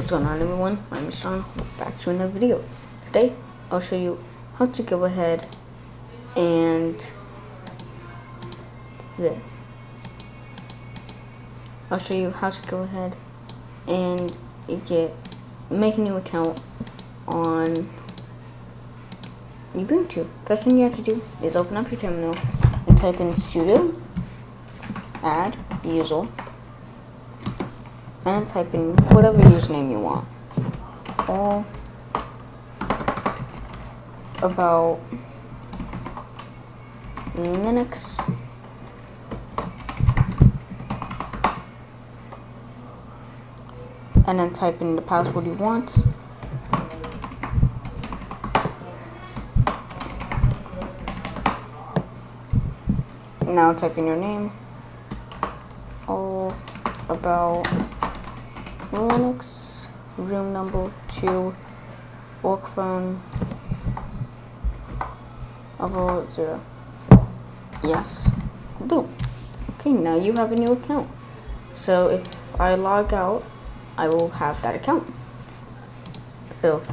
What's going on, everyone? My name is Sean. Back to another video. Today I'll show you how to go ahead and make a new account on Ubuntu. First thing you have to do is open up your terminal and type in sudo add user, and then type in whatever username you want. All about Linux and then type in the password you want. Now type in your name. All about Linux, room number 2, work phone, about 0. Yes. Boom. Okay, now you have a new account. So if I log out, I will have that account. So,